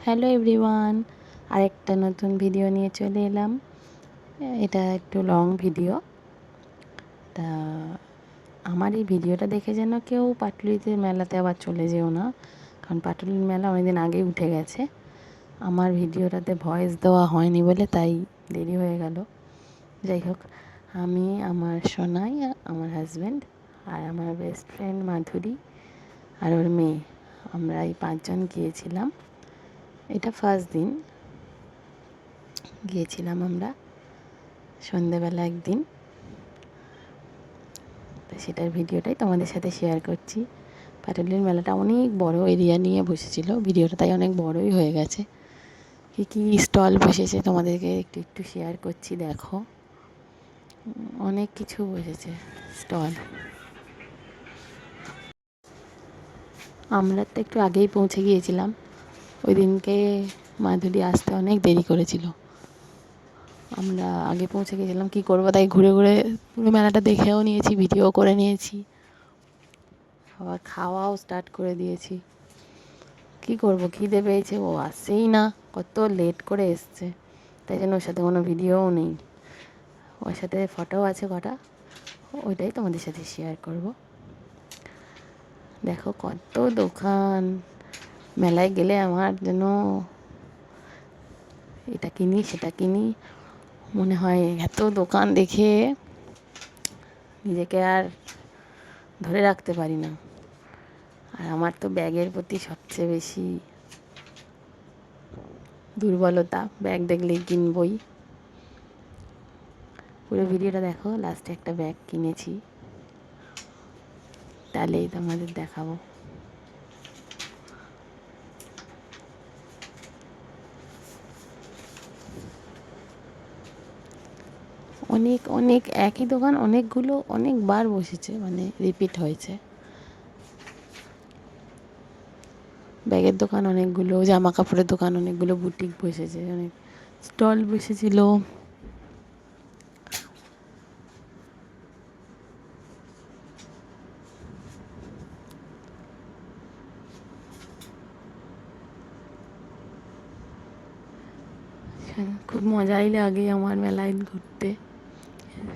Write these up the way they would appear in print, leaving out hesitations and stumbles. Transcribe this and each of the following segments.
Hello everyone, আরেকটা নতুন video নিয়ে চলে এলাম। এটা একটু লং ভিডিও। তা আমার এই ভিডিওটা দেখে যেন কেউ পাটুলিতে মেলাতে আবার চলে যেও না, কারণ পাটুলির মেলা অনেকদিন আগেই উঠে গেছে। আমার ভিডিওটাতে ভয়েস দেওয়া হয়নি বলে তাই দেরি হয়ে গেল। যাই হোক, আমি, আমার সোনাই, আমার হাজব্যান্ড আর আমার বেস্ট ফ্রেন্ড মাধুরী আর ওর মেয়ে, আমরা এই 5 জন গিয়েছিলাম। এটা ফার্স্ট দিন গিয়েছিলাম আমরা সন্ধেবেলা একদিন। তো সেটার ভিডিওটাই তোমাদের সাথে শেয়ার করছি। পাটুলির মেলাটা অনেক বড় এরিয়া নিয়ে বসেছিল, ভিডিওটা তাই অনেক বড়ই হয়ে গেছে। কী কী স্টল বসেছে তোমাদেরকে একটু একটু শেয়ার করছি, দেখো অনেক কিছু বসেছে স্টল। আমরা তো একটু আগেই পৌঁছে গিয়েছিলাম, ওই দিনকে মাধুরী আসতে অনেক দেরি করেছিল। আমরা আগে পৌঁছে গেছিলাম, কী করবো তাই ঘুরে ঘুরে পুরো মেলাটা দেখেও নিয়েছি, ভিডিও করে নিয়েছি, আবার খাওয়াও স্টার্ট করে দিয়েছি। কী করবো, খিদে পেয়েছে, ও আসছেই না, কত লেট করে এসছে, তাই জন্য ওর সাথে কোনো ভিডিওও নেই। ওর সাথে ফটোও আছে কটা, ওইটাই তোমাদের সাথে শেয়ার করব। দেখো কত দোকান, মেলায় গেলে আমার যেন এটা কিনি সেটা কিনি মনে হয়। এত দোকান দেখে নিজেকে আর ধরে রাখতে পারি না। আর আমার তো ব্যাগের প্রতি সবচেয়ে বেশি দুর্বলতা, ব্যাগ দেখলেই কিনবই। পুরো ভিডিওটা দেখো, লাস্টে একটা ব্যাগ কিনেছি, তাহলেই তোমাদের দেখাবো। অনেক অনেক একই দোকান অনেকগুলো অনেকবার বসেছে, মানে রিপিট হয়েছে। ব্যাগের দোকান অনেকগুলো, জামা কাপড়ের দোকান অনেকগুলো, বুটিক বসেছে, অনেক স্টল বসেছিল। খুব মজাই লাগে আমার মেলায় ঘুরতে,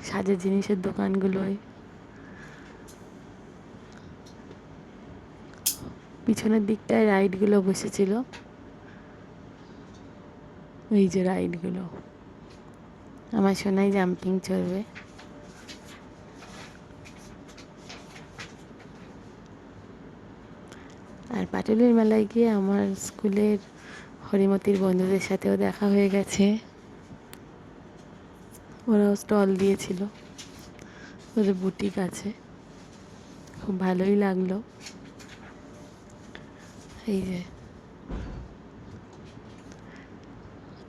সাজের জিনিসের দোকানগুলোয়। পিছনের দিকটায় রাইডগুলো বসেছিল, ওই যে রাইডগুলো, আমার সোনাই জাম্পিং চড়বে। আর পাটুলির মেলায় গিয়ে আমার স্কুলের হরিমতির বন্ধুদের সাথেও দেখা হয়ে গেছে, ওরাও স্টল দিয়েছিল, ওদের বুটিক আছে, খুব ভালোই লাগলো। এই যে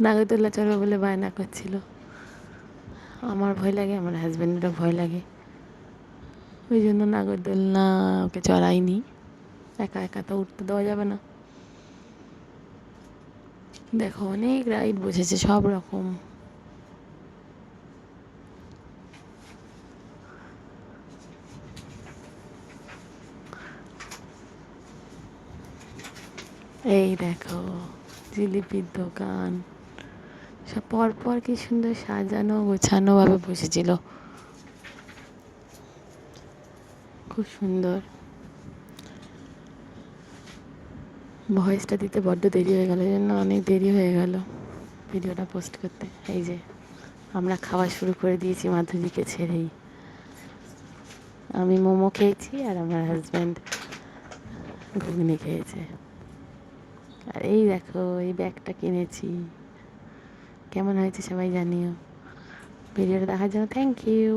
নাগরদোল্লা চড়বে বলে বায়না করছিল, আমার ভয় লাগে, আমার হাজব্যান্ডেরও ভয় লাগে, ওই জন্য নাগরদোল্লা ওকে চড়াইনি, একা একা তো উঠতে দেওয়া যাবে না। দেখো অনেক রাইড বসেছে সব রকম। এই দেখো জিলিপির দোকান, সব পরপর কি সুন্দর সাজানো গোছানোভাবে বসেছিল, খুব সুন্দর। ভয়েসটা দিতে বড্ড দেরি হয়ে গেল, এই জন্য অনেক দেরি হয়ে গেল ভিডিওটা পোস্ট করতে। এই যে আমরা খাওয়া শুরু করে দিয়েছি মাধুরীকে ছেড়েই। আমি মোমো খেয়েছি আর আমার হাজব্যান্ড ঘুগনি খেয়েছে। আর এই দেখো এই ব্যাগটা কিনেছি, কেমন হয়েছে সবাই জানিও। ভিডিওটা দেখার জন্য থ্যাংক ইউ।